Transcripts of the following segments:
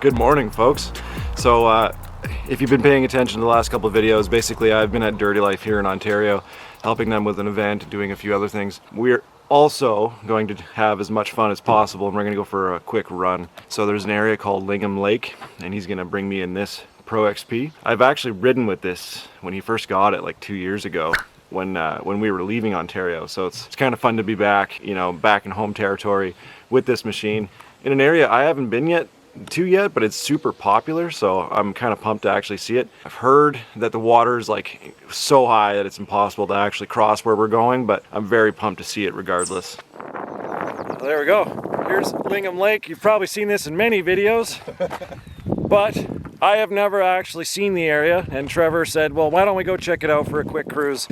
Good morning, folks. So if you've been paying attention to the last couple of videos, basically I've been at Dirty Life here in Ontario, helping them with an event, doing a few other things. We're also going to have as much fun as possible, and we're going to go for a quick run. So there's an area called Lingham Lake, and he's going to bring me in this Pro XP. I've actually ridden with this when he first got it like 2 years ago when we were leaving Ontario. So it's kind of fun to be back, you know, back in home territory with this machine in an area I haven't been yet, but it's super popular, so I'm kind of pumped to actually see it. I've heard that the water is like so high that it's impossible to actually cross where we're going, but I'm very pumped to see it regardless. Well, there we go. Here's Lingham Lake. You've probably seen this in many videos, but I have never actually seen the area, and Trevor said, well, why don't we go check it out for a quick cruise?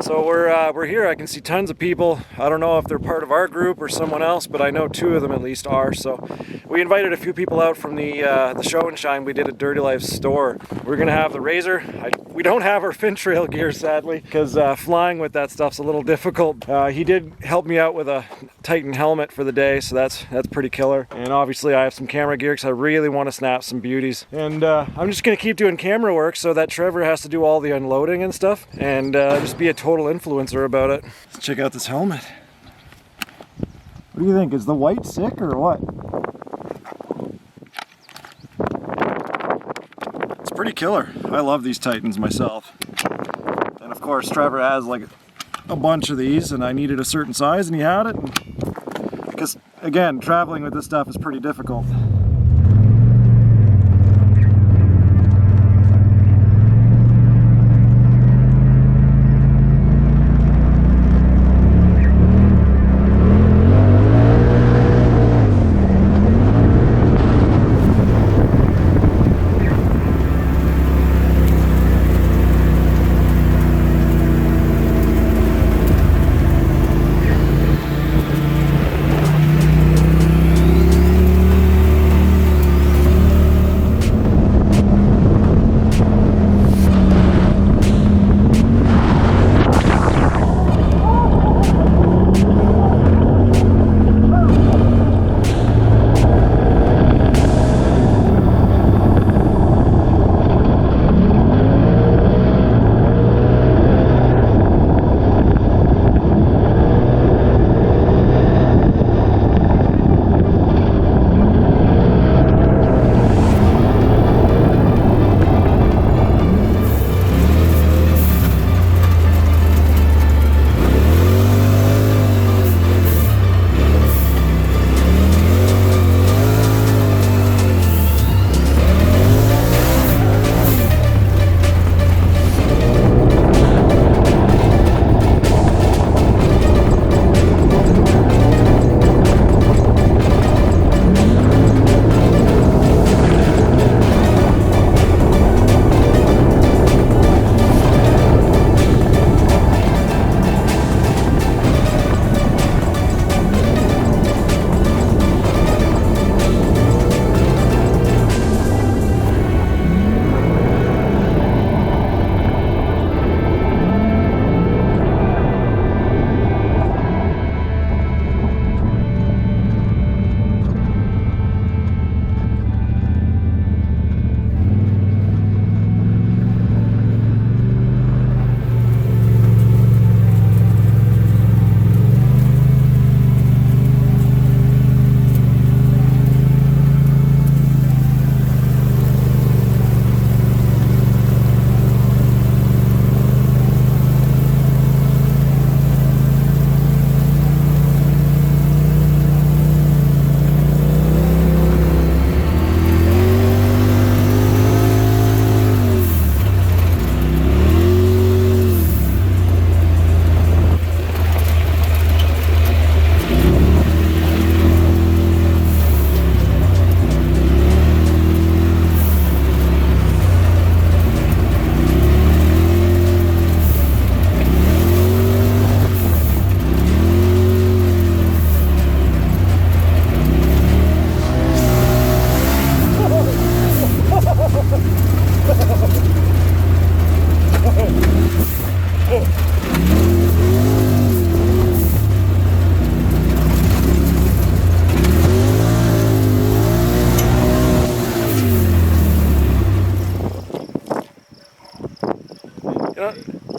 So we're here. I can see tons of people. I don't know if they're part of our group or someone else, but I know 2 of them at least are. So we invited a few people out from the show and shine we did at Dirty Life's store. We're gonna have the RZR. We don't have our fin trail gear, sadly, because flying with that stuff's a little difficult. He did help me out with a Titan helmet for the day, so that's pretty killer. And obviously I have some camera gear because I really want to snap some beauties. And I'm just gonna keep doing camera work so that Trevor has to do all the unloading and stuff, and just be a total influencer about it. Let's check out this helmet. What do you think? Is the white sick or what? It's pretty killer. I love these Titans myself. And of course Trevor has like a bunch of these, and I needed a certain size and he had it. Because again, traveling with this stuff is pretty difficult.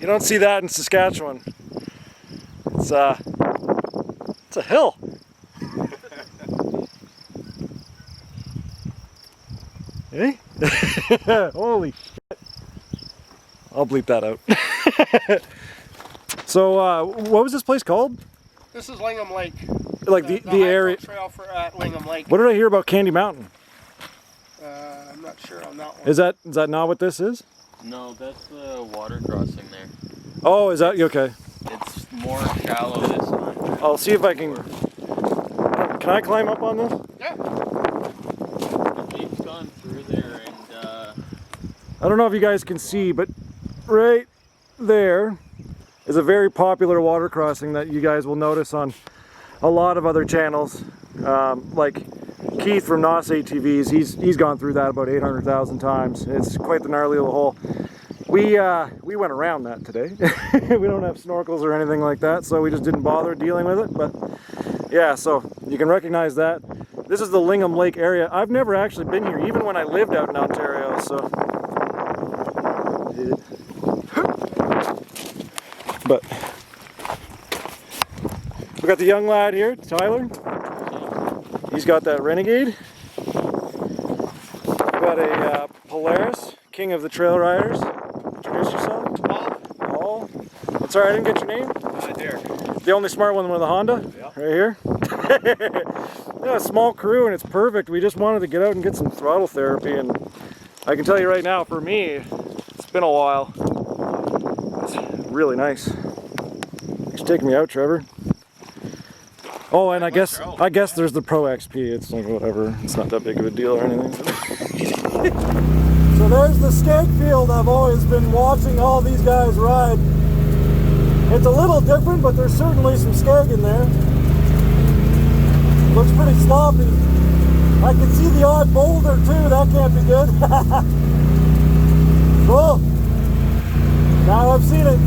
You don't see that in Saskatchewan. It's a hill. Hey? Holy shit. I'll bleep that out. So, what was this place called? This is Lingham Lake. Like the area. Trail for at Lingham Lake. What did I hear about Candy Mountain? I'm not sure on that one. Is that not what this is? No, that's the water crossing there. Oh, is that okay? It's more shallow this time. I'll see if I can. Can I climb up on this? Yeah. We've gone through there, and I don't know if you guys can see, but right there is a very popular water crossing that you guys will notice on a lot of other channels. Like Keith from NOS ATVs, he's gone through that about 800,000 times. It's quite the gnarly little hole. We went around that today. We don't have snorkels or anything like that, so we just didn't bother dealing with it. But yeah, so you can recognize that. This is the Lingham Lake area. I've never actually been here, even when I lived out in Ontario. So, but we got the young lad here, Tyler. He's got that Renegade. We got a Polaris, king of the trail riders. Introduce yourself. Paul. That's alright, I didn't get your name. Derek. The only smart one with a Honda, yeah. Right here. Yeah, a small crew, and it's perfect. We just wanted to get out and get some throttle therapy, and I can tell you right now, for me, it's been a while. It's really nice. Thanks for taking me out, Trevor. Oh, and I guess there's the Pro XP. It's like whatever. It's not that big of a deal or anything. So there's the Skeg field I've always been watching all these guys ride. It's a little different, but there's certainly some Skeg in there. Looks pretty sloppy. I can see the odd boulder too. That can't be good. Cool. Now I've seen it.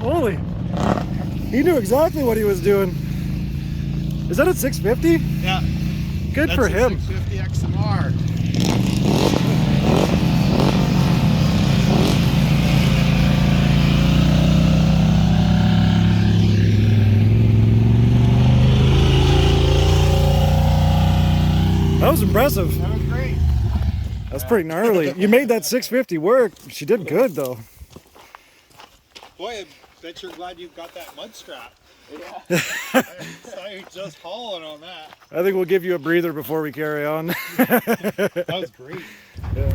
Holy. He knew exactly what he was doing. Is that a 650? Yeah. Good for him. 650 XMR. That was impressive. That was great. That's pretty gnarly. You made that 650 work. She did good though. Boy, I bet you're glad you got that mud strap. Yeah. So you're just hauling on that. I think we'll give you a breather before we carry on. That was great. Yeah.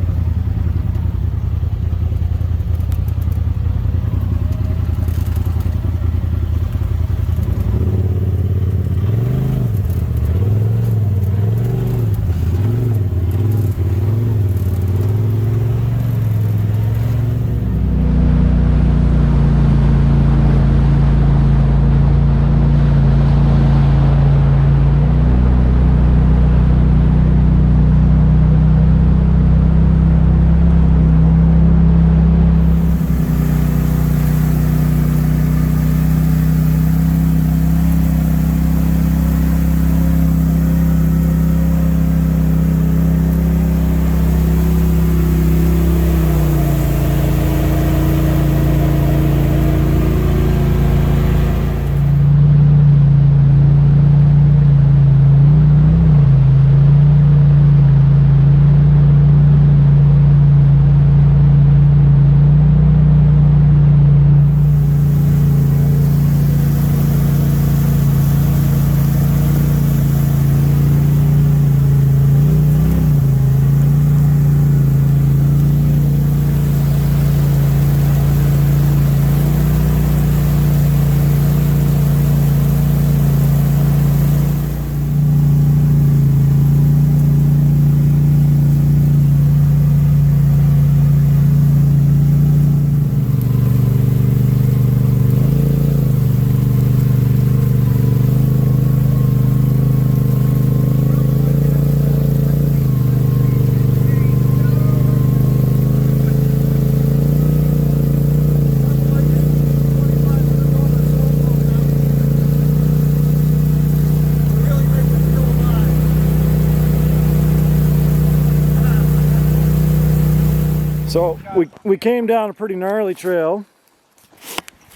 So we came down a pretty gnarly trail,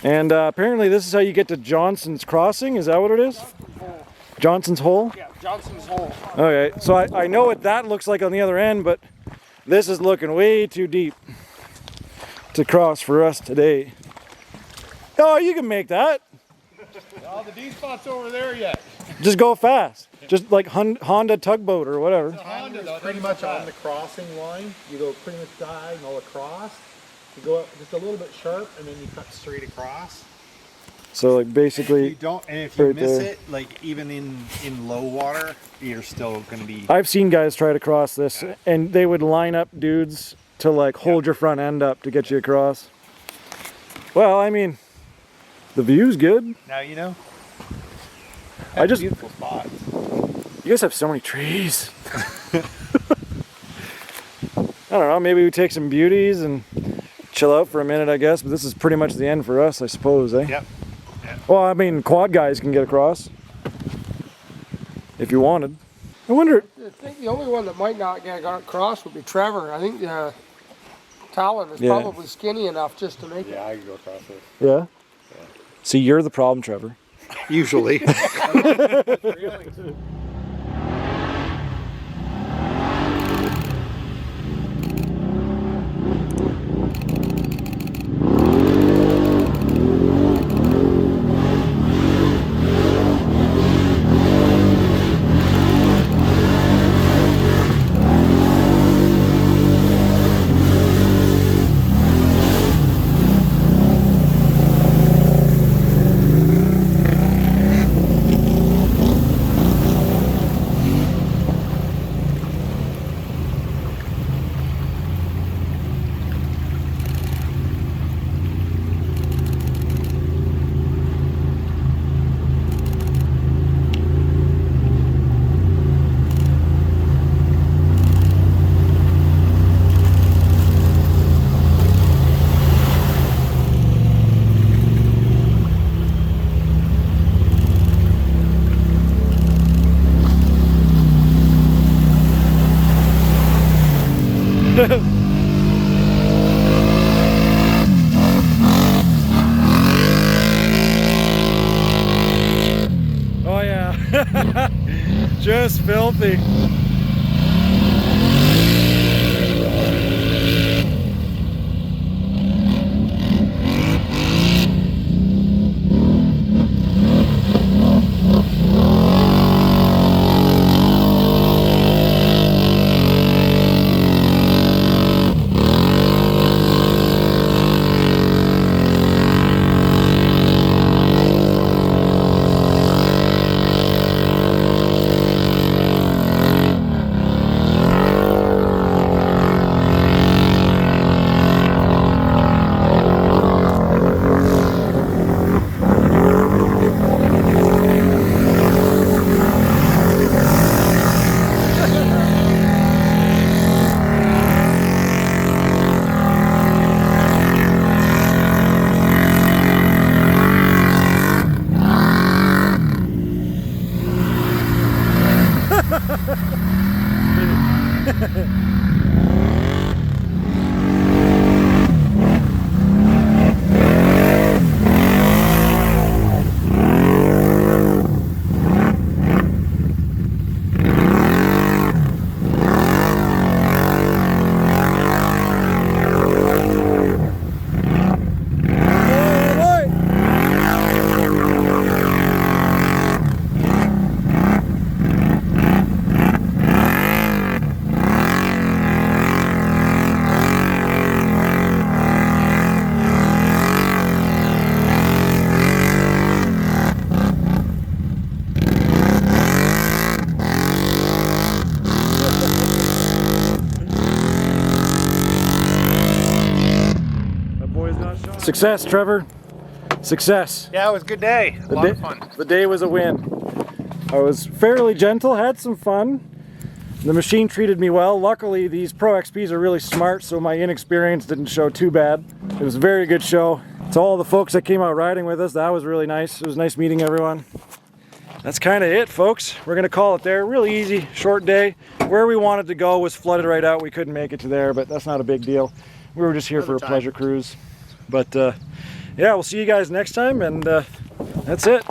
and apparently this is how you get to Johnson's Crossing. Is that what it is? Johnson's Hole? Yeah, Johnson's Hole. Okay, so I know what that looks like on the other end, but this is looking way too deep to cross for us today. Oh, you can make that. Well, the D spot's over there yet. Just go fast. Just like Honda tugboat or whatever. Honda, though, pretty much on the crossing line. You go pretty much diagonal across. You go up just a little bit sharp, and then you cut straight across. So like basically, If you don't, and if you right miss there. it, like even in low water, you're still going to be. I've seen guys try to cross this, and they would line up dudes to like hold your front end up to get you across. Well, I mean, the view's good. Now you know. I just, Beautiful spots. you guys have so many trees. I don't know, maybe we take some beauties and chill out for a minute, I guess, but this is pretty much the end for us, I suppose, eh? Yep. Well, I mean, quad guys can get across if you wanted. I wonder. I think the only one that might not get across would be Trevor. I think Talon is Yeah. probably skinny enough just to make it. Yeah, I can go across this. Yeah? See, you're the problem, Trevor. Usually. Oh yeah, just filthy. Success, Trevor. Success. Yeah, it was a good day. A lot of fun. The day was a win. I was fairly gentle, had some fun. The machine treated me well. Luckily, these Pro XPs are really smart, so my inexperience didn't show too bad. It was a very good show. To all the folks that came out riding with us, that was really nice. It was nice meeting everyone. That's kind of it, folks. We're going to call it there. Really easy, short day. Where we wanted to go was flooded right out. We couldn't make it to there, but that's not a big deal. We were just here for a pleasure cruise. But yeah, we'll see you guys next time, and that's it.